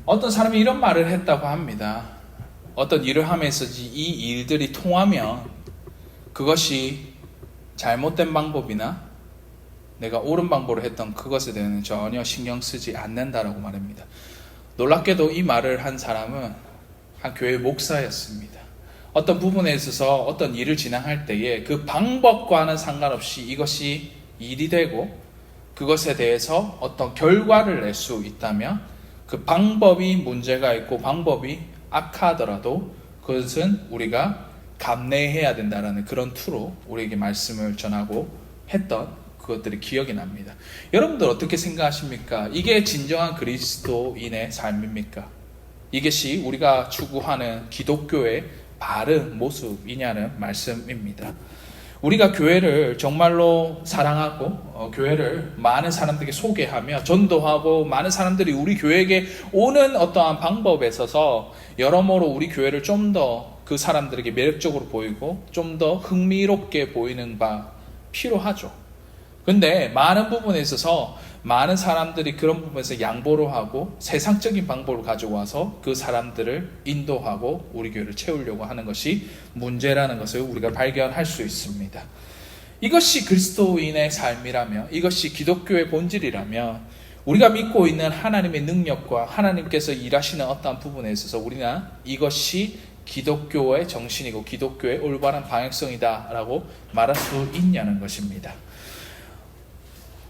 어떤 사람이 이런 말을 했다고 합니다. 어떤 일을 하면서 이 일들이 통하면 그것이 잘못된 방법이나 내가 옳은 방법으로 했던 그것에 대해서는 전혀 신경 쓰지 않는다라고 말합니다. 놀랍게도 이 말을 한 사람은 한 교회 목사였습니다. 어떤 부분에 있어서 어떤 일을 진행할 때에 그 방법과는 상관없이 이것이 일이 되고 그것에 대해서 어떤 결과를 낼 수 있다면 그 방법이 문제가 있고 방법이 악하더라도 그것은 우리가 감내해야 된다라는 그런 투로 우리에게 말씀을 전하고 했던 그것들이 기억이 납니다. 여러분들 어떻게 생각하십니까? 이게 진정한 그리스도인의 삶입니까? 이것이 우리가 추구하는 기독교의 바른 모습이냐는 말씀입니다. 우리가 교회를 정말로 사랑하고 교회를 많은 사람들에게 소개하며 전도하고 많은 사람들이 우리 교회에게 오는 어떠한 방법에 있어서 여러모로 우리 교회를 좀 더 그 사람들에게 매력적으로 보이고 좀 더 흥미롭게 보이는 바 필요하죠. 근데 많은 부분에 있어서 많은 사람들이 그런 부분에서 양보를 하고 세상적인 방법을 가지고 와서 그 사람들을 인도하고 우리 교회를 채우려고 하는 것이 문제라는 것을 우리가 발견할 수 있습니다. 이것이 그리스도인의 삶이라면, 이것이 기독교의 본질이라면 우리가 믿고 있는 하나님의 능력과 하나님께서 일하시는 어떠한 부분에 있어서 우리는 이것이 기독교의 정신이고 기독교의 올바른 방향성이다 라고 말할 수 있냐는 것입니다.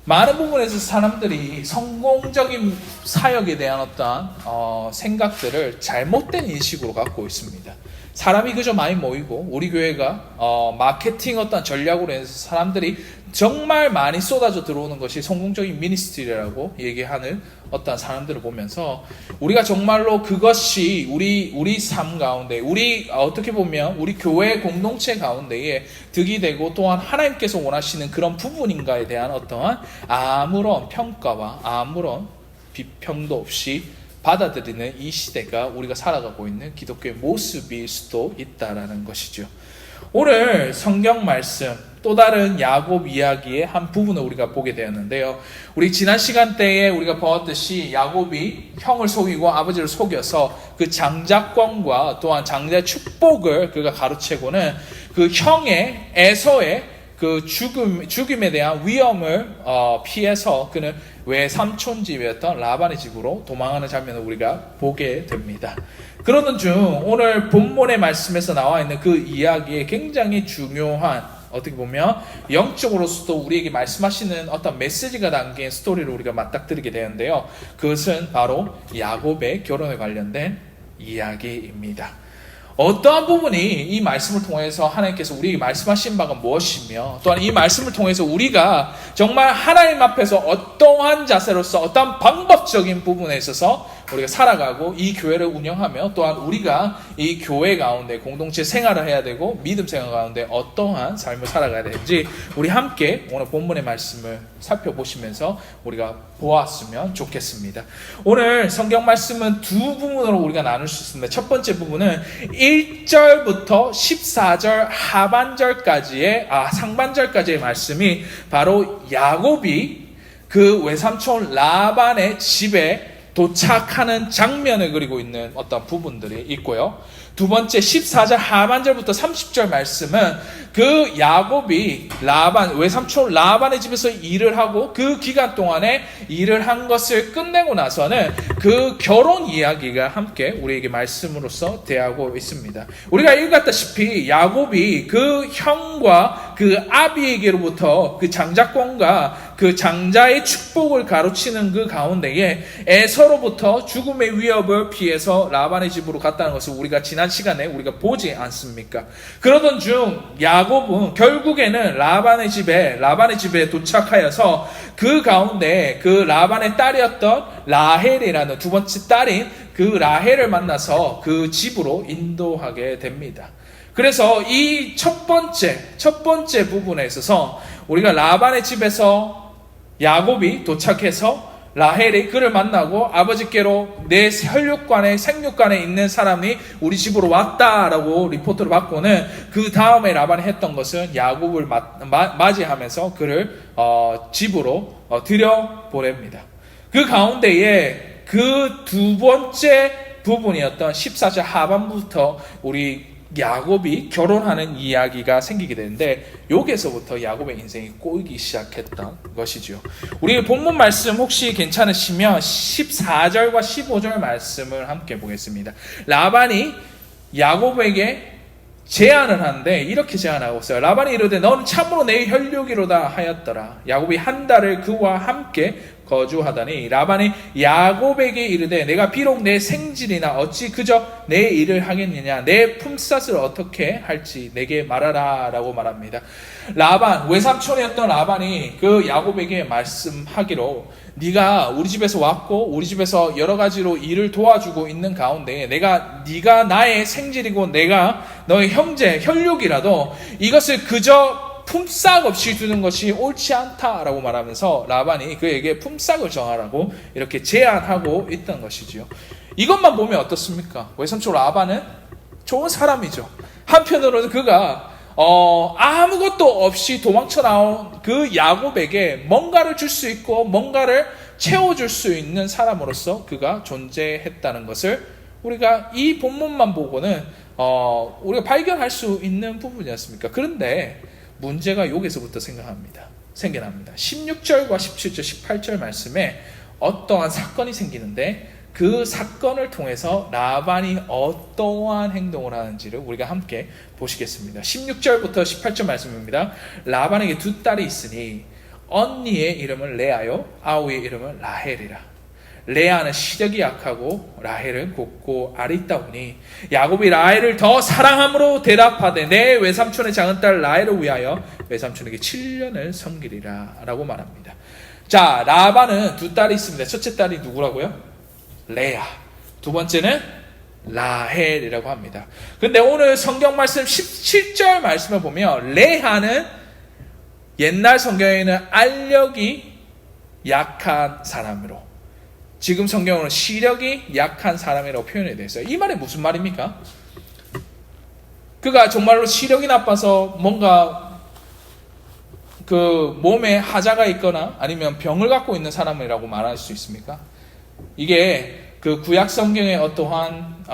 많은 부분에서 사람들이 성공적인 사역에 대한 어떠한 생각들을 잘못된 인식으로 갖고 있습니다. 사람이 그저 많이 모이고 우리 교회가 마케팅 어떤 전략으로 해서 사람들이 정말 많이 쏟아져 들어오는 것이 성공적인 미니스트리라고 얘기하는 어떤 사람들을 보면서 우리가 정말로 그것이 우리 삶 가운데 우리 어떻게 보면 우리 교회 공동체 가운데에 득이 되고 또한 하나님께서 원하시는 그런 부분인가에 대한 어떠한 아무런 평가와 아무런 비평도 없이 받아들이는 이 시대가 우리가 살아가고 있는 기독교의 모습일 수도 있다라는 것이죠. 오늘 성경 말씀 또 다른 야곱 이야기의 한 부분을 우리가 보게 되었는데요. 우리 지난 시간대에 우리가 보았듯이 야곱이 형을 속이고 아버지를 속여서 그 장자권과 또한 장자의 축복을 그가 가로채고는 그 형의 에서의 그 죽임에 대한 위험을 피해서 그는 외삼촌 집이었던 라반의 집으로 도망하는 장면을 우리가 보게 됩니다. 그러던 중 오늘 본문의 말씀에서 나와 있는 그 이야기에 굉장히 중요한 어떻게 보면 영적으로서도 우리에게 말씀하시는 어떤 메시지가 담긴 스토리를 우리가 맞닥뜨리게 되는데요. 그것은 바로 야곱의 결혼에 관련된 이야기입니다. 어떠한 부분이 이 말씀을 통해서 하나님께서 우리에게 말씀하신 바가 무엇이며 또한 이 말씀을 통해서 우리가 정말 하나님 앞에서 어떠한 자세로서 어떠한 방법적인 부분에 있어서 우리가 살아가고 이 교회를 운영하며 또한 우리가 이 교회 가운데 공동체 생활을 해야 되고 믿음 생활 가운데 어떠한 삶을 살아가야 되는지 우리 함께 오늘 본문의 말씀을 살펴보시면서 우리가 보았으면 좋겠습니다. 오늘 성경 말씀은 두 부분으로 우리가 나눌 수 있습니다. 첫 번째 부분은 1절부터 14절 하반절까지의 상반절까지의 말씀이 바로 야곱이 그 외삼촌 라반의 집에 도착하는 장면을 그리고 있는 어떤 부분들이 있고요. 두 번째 14절 하반절부터 30절 말씀은 그 야곱이 외삼촌 라반의 집에서 일을 하고 그 기간 동안에 일을 한 것을 끝내고 나서는 그 결혼 이야기가 함께 우리에게 말씀으로서 대하고 있습니다. 우리가 읽었다시피 야곱이 그 형과 그 아비에게로부터 그 장자권과 그 장자의 축복을 가로치는 그 가운데에 에서로부터 죽음의 위협을 피해서 라반의 집으로 갔다는 것을 우리가 지난 시간에 우리가 보지 않습니까? 그러던 중 야곱은 결국에는 라반의 집에 도착하여서 그 가운데 그 라반의 딸이었던 라헬이라는 두 번째 딸인 그 라헬을 만나서 그 집으로 인도하게 됩니다. 그래서 이 첫 번째 부분에 있어서 우리가 라반의 집에서 야곱이 도착해서 라헬이 그를 만나고 아버지께로 내 혈육관에 생육관에 있는 사람이 우리 집으로 왔다라고 리포트를 받고는 그 다음에 라반이 했던 것은 야곱을 맞이하면서 그를 집으로 들여보냅니다. 그 가운데에 그 두 번째 부분이었던 14절 하반부터 우리 야곱이 결혼하는 이야기가 생기게 되는데, 여기에서부터 야곱의 인생이 꼬이기 시작했던 것이죠. 우리 본문 말씀 혹시 괜찮으시면 14절과 15절 말씀을 함께 보겠습니다. 라반이 야곱에게 제안을 하는데 이렇게 제안하고 있어요. 라반이 이르되 너는 참으로 내 혈육이로다 하였더라. 야곱이 한 달을 그와 함께 거주하더니 라반이 야곱에게 이르되 내가 비록 내 생질이나 어찌 그저 내 일을 하겠느냐, 내 품삯을 어떻게 할지 내게 말하라 라고 말합니다. 라반, 외삼촌이었던 라반이 그 야곱에게 말씀하기로, 네가 우리 집에서 왔고 우리 집에서 여러 가지로 일을 도와주고 있는 가운데 네가 나의 생질이고 내가 너의 형제 혈육이라도 이것을 그저 품삯 없이 주는 것이 옳지 않다라고 말하면서 라반이 그에게 품삯을 정하라고 이렇게 제안하고 있던 것이지요. 이것만 보면 어떻습니까? 외삼촌 라반은 좋은 사람이죠. 한편으로는 그가 아무것도 없이 도망쳐 나온 그 야곱에게 뭔가를 줄 수 있고 뭔가를 채워줄 수 있는 사람으로서 그가 존재했다는 것을 우리가 이 본문만 보고는 우리가 발견할 수 있는 부분이었습니까? 그런데 문제가 여기서부터 생겨납니다. 16절과 17절, 18절 말씀에 어떠한 사건이 생기는데, 그 사건을 통해서 라반이 어떠한 행동을 하는지를 우리가 함께 보시겠습니다. 16절부터 18절 말씀입니다. 라반에게 두 딸이 있으니 언니의 이름은 레아요 아우의 이름은 라헬이라. 레아는 시력이 약하고 라헬은 곱고 아리따우니 야곱이 라헬을 더 사랑함으로 대답하되 내 외삼촌의 작은 딸 라헬을 위하여 외삼촌에게 7년을 섬기리라 라고 말합니다. 자, 라반은 두 딸이 있습니다. 첫째 딸이 누구라고요? 레아. 두 번째는 라헬이라고 합니다. 근데 오늘 성경 말씀 17절 말씀을 보면 레아는 옛날 성경에는 알력이 약한 사람으로, 지금 성경으로는 시력이 약한 사람이라고 표현이 되어 있어요. 이 말이 무슨 말입니까? 그가 정말로 시력이 나빠서 뭔가 그 몸에 하자가 있거나 아니면 병을 갖고 있는 사람이라고 말할 수 있습니까? 이게 그 구약 성경의 어떠한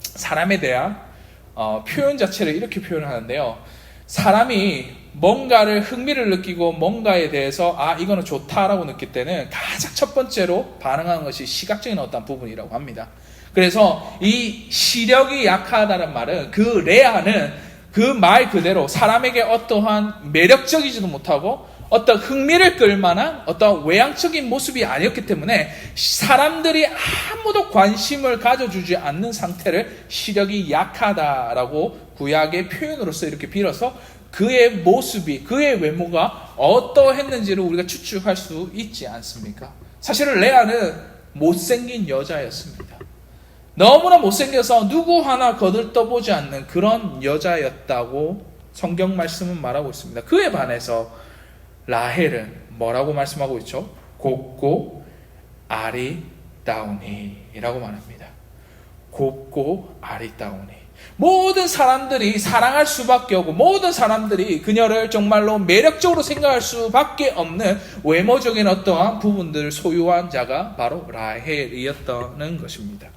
사람에 대한 표현 자체를 이렇게 표현하는데요. 사람이 뭔가를 흥미를 느끼고 뭔가에 대해서 이거는 좋다라고 느낄 때는 가장 첫 번째로 반응하는 것이 시각적인 어떤 부분이라고 합니다. 그래서 이 시력이 약하다는 말은, 그 레아는 그 말 그대로 사람에게 어떠한 매력적이지도 못하고 어떤 흥미를 끌만한 어떤 외향적인 모습이 아니었기 때문에 사람들이 아무도 관심을 가져주지 않는 상태를 시력이 약하다라고 구약의 표현으로서 이렇게 빌어서 그의 모습이, 그의 외모가 어떠했는지를 우리가 추측할 수 있지 않습니까? 사실은 레아는 못생긴 여자였습니다. 너무나 못생겨서 누구 하나 거들떠보지 않는 그런 여자였다고 성경 말씀은 말하고 있습니다. 그에 반해서 라헬은 뭐라고 말씀하고 있죠? 곱고 아리따우니라고 말합니다. 곱고 아리따우니. 모든 사람들이 사랑할 수밖에 없고 모든 사람들이 그녀를 정말로 매력적으로 생각할 수밖에 없는 외모적인 어떠한 부분들을 소유한 자가 바로 라헬이었다는 것입니다.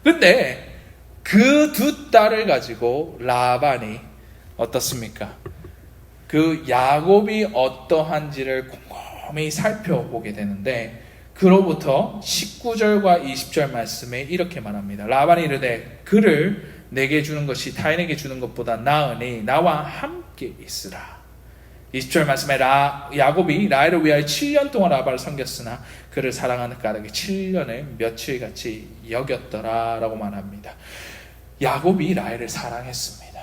그런데 그 두 딸을 가지고 라반이 어떻습니까? 그 야곱이 어떠한지를 곰곰이 살펴보게 되는데, 그로부터 19절과 20절 말씀에 이렇게 말합니다. 라반이 이르되 그를 내게 주는 것이 타인에게 주는 것보다 나으니 나와 함께 있으라. 20절 말씀에 야곱이 라헬을 위하여 7년 동안 라반을 섬겼으나 그를 사랑하는 까닭에 7년을 며칠같이 여겼더라 라고 말합니다. 야곱이 라헬을 사랑했습니다.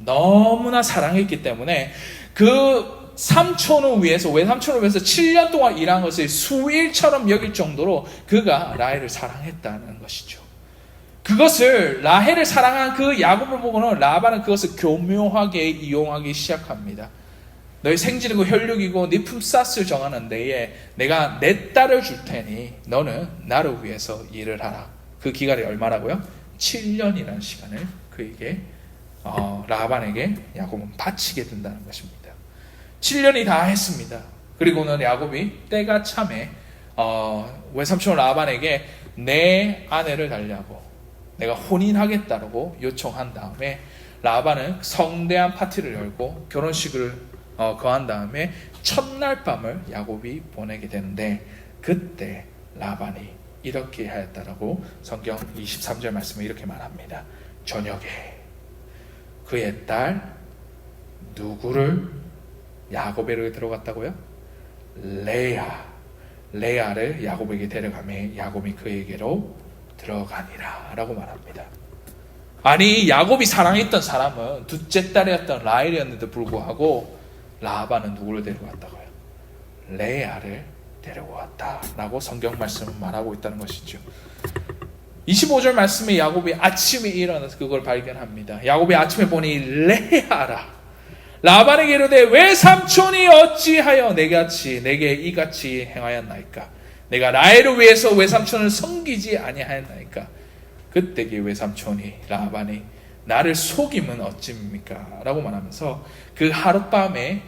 너무나 사랑했기 때문에 그 삼촌을 위해서, 외삼촌을 위해서 7년 동안 일한 것을 수일처럼 여길 정도로 그가 라헬을 사랑했다는 것이죠. 그것을, 라헬을 사랑한 그 야곱을 보고는 라반은 그것을 교묘하게 이용하기 시작합니다. 너희 생질이고 혈육이고 네 품삯을 정하는 데에 내가 내 딸을 줄 테니 너는 나를 위해서 일을 하라. 그 기간이 얼마라고요? 7년이라는 시간을 그에게 라반에게 야곱은 바치게 된다는 것입니다. 7년이 다 했습니다. 그리고는 야곱이 때가 참에 외삼촌 라반에게 내 아내를 달라고 내가 혼인하겠다라고 요청한 다음에 라반은 성대한 파티를 열고 결혼식을 거한 다음에 첫날 밤을 야곱이 보내게 되는데 그때 라반이 이렇게 하였다라고 성경 23절 말씀에 이렇게 말합니다. 저녁에 그의 딸 누구를 야곱에게 들어갔다고요? 레아를 야곱에게 데려가매 야곱이 그에게로 들어가니라 라고 말합니다. 아니 야곱이 사랑했던 사람은 둘째 딸이었던 라헬이었는데 불구하고 라반은 누구를 데려갔다고요? 레아를 데려왔다라고 성경 말씀은 말하고 있다는 것이죠. 25절 말씀에 야곱이 아침에 일어나서 그걸 발견합니다. 야곱이 아침에 보니 레아라 라반에게 이르되 외삼촌이 어찌하여 내게 이같이 행하였나이까? 내가 라헬을 위해서 외삼촌을 섬기지 아니하였나이까? 그때 그 외삼촌이 라반이 나를 속임은 어찌입니까? 라고 말하면서 그 하룻밤에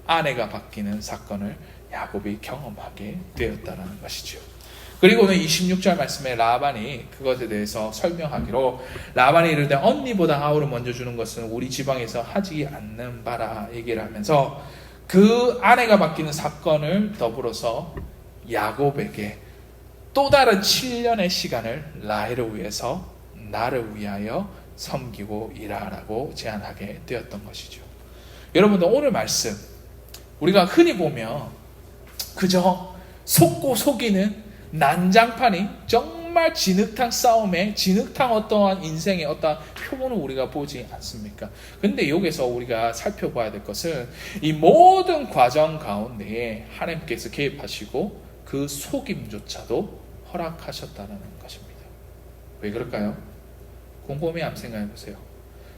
아내가 바뀌는 사건을 야곱이 경험하게 되었다는 것이죠. 그리고는 26절 말씀에 라반이 그것에 대해서 설명하기로 라반이 이르되 언니보다 아우를 먼저 주는 것은 우리 지방에서 하지 않는 바라 얘기를 하면서 그 아내가 바뀌는 사건을 더불어서 야곱에게 또 다른 7년의 시간을 라헬을 위해서 나를 위하여 섬기고 일하라고 제안하게 되었던 것이죠. 여러분들 오늘 말씀 우리가 흔히 보면 그저 속고 속이는 난장판이 정말 진흙탕 싸움에 진흙탕 어떠한 인생의 어떠한 표본을 우리가 보지 않습니까? 근데 여기서 우리가 살펴봐야 될 것은 이 모든 과정 가운데에 하나님께서 개입하시고 그 속임조차도 허락하셨다는 것입니다. 왜 그럴까요? 곰곰이 한번 생각해 보세요.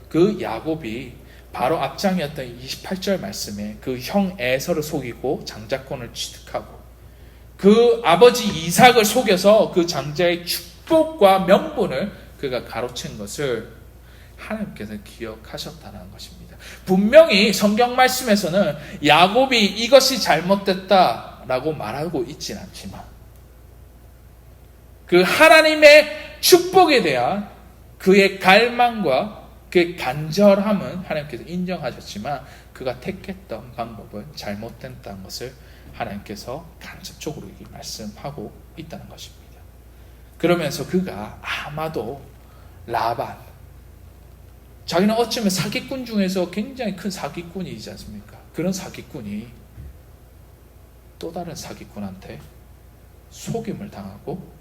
그 야곱이 바로 앞장이었던 28절 말씀에 그 형 에서를 속이고 장자권을 취득하고 그 아버지 이삭을 속여서 그 장자의 축복과 명분을 그가 가로챈 것을 하나님께서 기억하셨다는 것입니다. 분명히 성경 말씀에서는 야곱이 이것이 잘못됐다라고 말하고 있지는 않지만 그 하나님의 축복에 대한 그의 갈망과 그의 간절함은 하나님께서 인정하셨지만 그가 택했던 방법은 잘못됐다는 것을 하나님께서 간접적으로 말씀하고 있다는 것입니다. 그러면서 그가 아마도 라반, 자기는 어쩌면 사기꾼 중에서 굉장히 큰 사기꾼이지 않습니까? 그런 사기꾼이 또 다른 사기꾼한테 속임을 당하고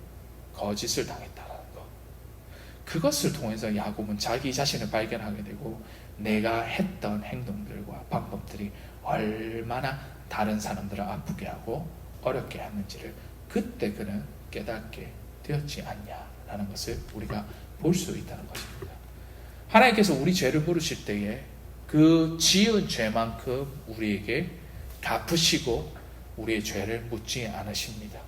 거짓을 당했다는 것. 그것을 통해서 야곱은 자기 자신을 발견하게 되고 내가 했던 행동들과 방법들이 얼마나 다른 사람들을 아프게 하고 어렵게 하는지를 그때 그는 깨닫게 되었지 않냐라는 것을 우리가 볼 수 있다는 것입니다. 하나님께서 우리 죄를 물으실 때에 그 지은 죄만큼 우리에게 갚으시고 우리의 죄를 묻지 않으십니다.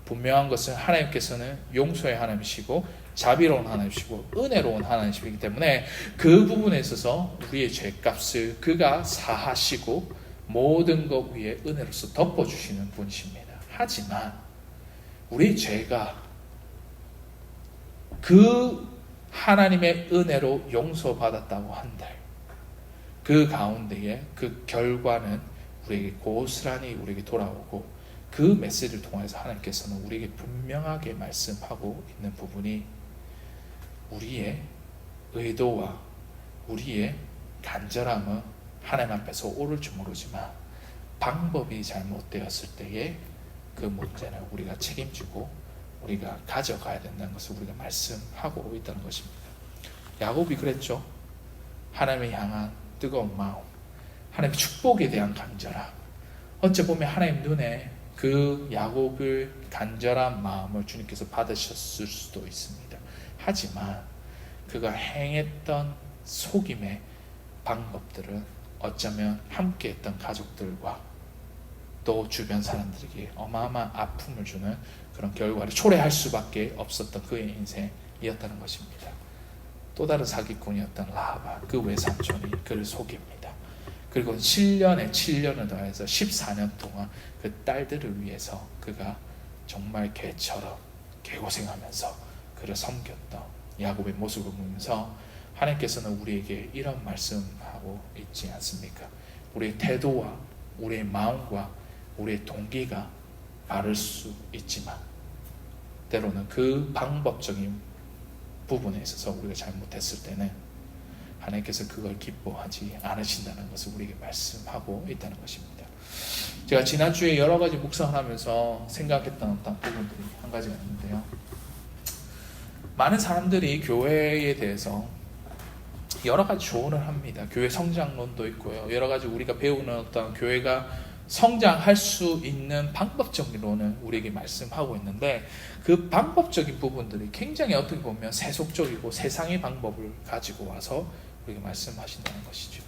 분명한 것은 하나님께서는 용서의 하나님이시고 자비로운 하나님이시고 은혜로운 하나님이시기 때문에 그 부분에 있어서 우리의 죄값을 그가 사하시고 모든 것 위에 은혜로서 덮어주시는 분이십니다. 하지만 우리의 죄가 그 하나님의 은혜로 용서받았다고 한들 그 가운데에 그 결과는 우리에게 고스란히 우리에게 돌아오고 그 메시지를 통해서 하나님께서는 우리에게 분명하게 말씀하고 있는 부분이 우리의 의도와 우리의 간절함은 하나님 앞에서 옳을지 모르지만 방법이 잘못되었을 때에 그 문제는 우리가 책임지고 우리가 가져가야 된다는 것을 우리가 말씀하고 있다는 것입니다. 야곱이 그랬죠. 하나님을 향한 뜨거운 마음, 하나님의 축복에 대한 간절함. 어찌 보면 하나님 눈에 그 야곱의 간절한 마음을 주님께서 받으셨을 수도 있습니다. 하지만 그가 행했던 속임의 방법들은 어쩌면 함께했던 가족들과 또 주변 사람들에게 어마어마한 아픔을 주는 그런 결과를 초래할 수밖에 없었던 그의 인생이었다는 것입니다. 또 다른 사기꾼이었던 라반, 그 외삼촌이 그를 속입니다. 그리고 7년을 더해서 14년 동안 그 딸들을 위해서 그가 정말 개처럼 개고생하면서 그를 섬겼던 야곱의 모습을 보면서 하나님께서는 우리에게 이런 말씀하고 있지 않습니까? 우리의 태도와 우리의 마음과 우리의 동기가 바를 수 있지만 때로는 그 방법적인 부분에 있어서 우리가 잘못했을 때는 하나님께서 그걸 기뻐하지 않으신다는 것을 우리에게 말씀하고 있다는 것입니다. 제가 지난주에 여러 가지 묵상을 하면서 생각했던 어떤 부분들이 한 가지가 있는데요. 많은 사람들이 교회에 대해서 여러 가지 조언을 합니다. 교회 성장론도 있고요. 여러 가지 우리가 배우는 어떤 교회가 성장할 수 있는 방법적인 우리에게 말씀하고 있는데 그 방법적인 부분들이 굉장히 어떻게 보면 세속적이고 세상의 방법을 가지고 와서 우리에게 말씀하신다는 것이죠.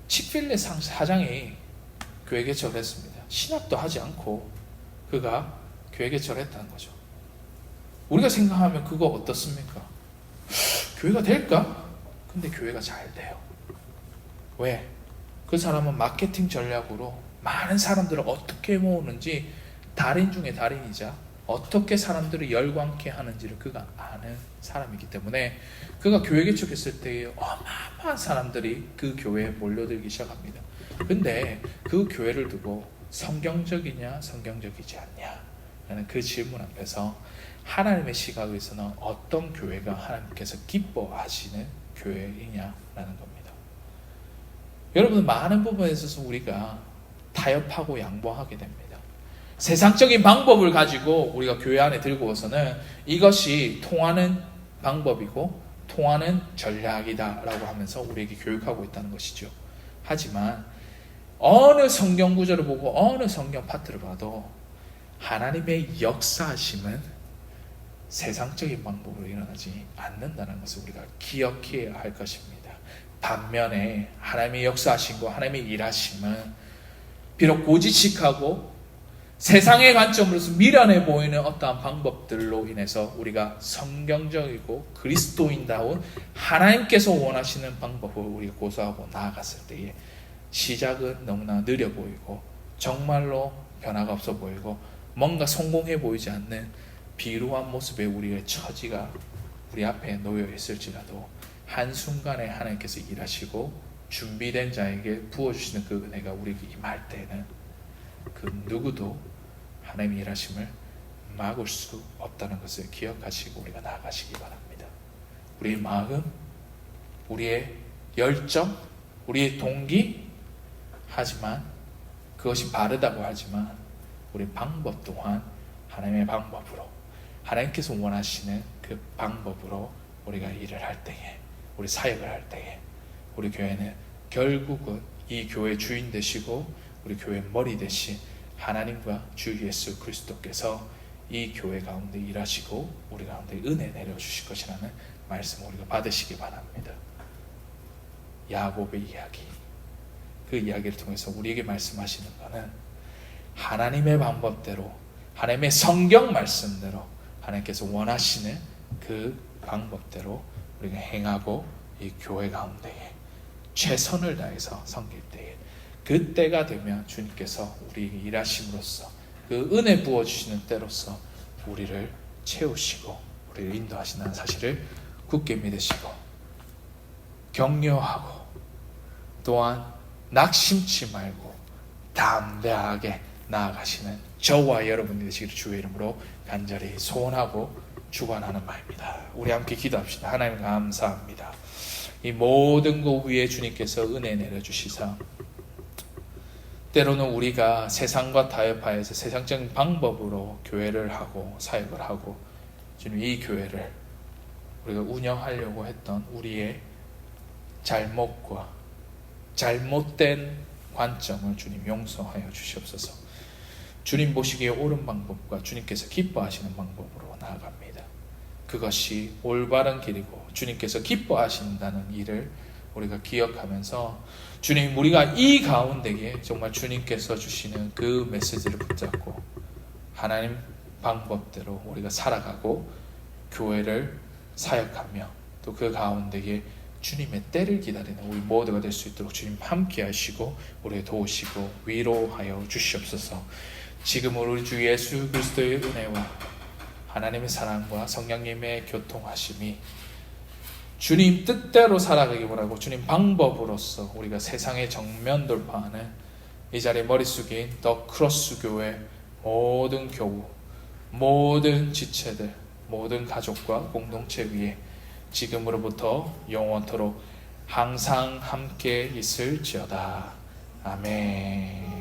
칙필레 사장이 교회 개척을 했습니다. 신학도 하지 않고 그가 교회 개척을 했다는 거죠. 우리가 생각하면 그거 어떻습니까? 교회가 될까? 근데 교회가 잘 돼요. 왜? 그 사람은 마케팅 전략으로 많은 사람들을 어떻게 모으는지 달인 중에 달인이자 어떻게 사람들을 열광케 하는지를 그가 아는 사람이기 때문에 그가 교회 개척했을 때 어마어마한 사람들이 그 교회에 몰려들기 시작합니다. 근데 그 교회를 두고 성경적이냐 성경적이지 않냐 라는 그 질문 앞에서 하나님의 시각에서는 어떤 교회가 하나님께서 기뻐하시는 교회이냐라는 겁니다. 여러분, 많은 부분에 있어서 우리가 타협하고 양보하게 됩니다. 세상적인 방법을 가지고 우리가 교회 안에 들고 와서는 이것이 통하는 방법이고 통하는 전략이다라고 하면서 우리에게 교육하고 있다는 것이죠. 하지만 어느 성경 구절을 보고 어느 성경 파트를 봐도 하나님의 역사하심은 세상적인 방법으로 일어나지 않는다는 것을 우리가 기억해야 할 것입니다. 반면에 하나님의 역사하심과 하나님의 일하심은 비록 고지식하고 세상의 관점으로서 미련해 보이는 어떠한 방법들로 인해서 우리가 성경적이고 그리스도인다운 하나님께서 원하시는 방법을 우리가 고수하고 나아갔을 때에 시작은 너무나 느려 보이고 정말로 변화가 없어 보이고 뭔가 성공해 보이지 않는 비루한 모습의 우리의 처지가 우리 앞에 놓여 있을지라도 한순간에 하나님께서 일하시고 준비된 자에게 부어주시는 그 은혜가 우리에게 임할 때는 그 누구도 하나님의 일하심을 막을 수 없다는 것을 기억하시고 우리가 나아가시기 바랍니다. 우리의 마음, 우리의 열정, 우리의 동기, 하지만 그것이 바르다고 하지만 우리 방법 또한 하나님의 방법으로 하나님께서 원하시는 그 방법으로 우리가 일을 할 때에 우리 사역을 할 때에 우리 교회는 결국은 이 교회의 주인 되시고 우리 교회의 머리 되신 하나님과 주 예수 그리스도께서 이 교회 가운데 일하시고 우리 가운데 은혜 내려주실 것이라는 말씀을 우리가 받으시기 바랍니다. 야곱의 이야기, 그 이야기를 통해서 우리에게 말씀하시는 것은 하나님의 방법대로 하나님의 성경 말씀대로 하나님께서 원하시는 그 방법대로 우리가 행하고 이 교회 가운데에 최선을 다해서 섬길 때에 그때가 되면 주님께서 우리에게 일하심으로써 그 은혜 부어주시는 때로서 우리를 채우시고 우리를 인도하신다는 사실을 굳게 믿으시고 격려하고 또한 낙심치 말고 담대하게 나아가시는 저와 여러분이 되시기를 주의 이름으로 간절히 소원하고 축원하는 바입니다. 우리 함께 기도합시다. 하나님 감사합니다. 이 모든 것 위에 주님께서 은혜 내려주시사 때로는 우리가 세상과 타협하여서 세상적인 방법으로 교회를 하고 사역을 하고 주님 이 교회를 우리가 운영하려고 했던 우리의 잘못과 잘못된 관점을 주님 용서하여 주시옵소서. 주님 보시기에 옳은 방법과 주님께서 기뻐하시는 방법으로 나아갑니다. 그것이 올바른 길이고 주님께서 기뻐하신다는 일을 우리가 기억하면서 주님 우리가 이 가운데에 정말 주님께서 주시는 그 메시지를 붙잡고 하나님 방법대로 우리가 살아가고 교회를 사역하며 또 그 가운데에 주님의 때를 기다리는 우리 모두가 될 수 있도록 주님 함께 하시고 우리를 도우시고 위로하여 주시옵소서. 지금으로 우리 주 예수 그리스도의 은혜와 하나님의 사랑과 성령님의 교통하심이 주님 뜻대로 살아가기 원하고 주님 방법으로서 우리가 세상의 정면 돌파하는 이 자리의 머리 숙인 더 크로스 교회 모든 교우, 모든 지체들, 모든 가족과 공동체 위에 지금으로부터 영원토록 항상 함께 있을지어다. 아멘.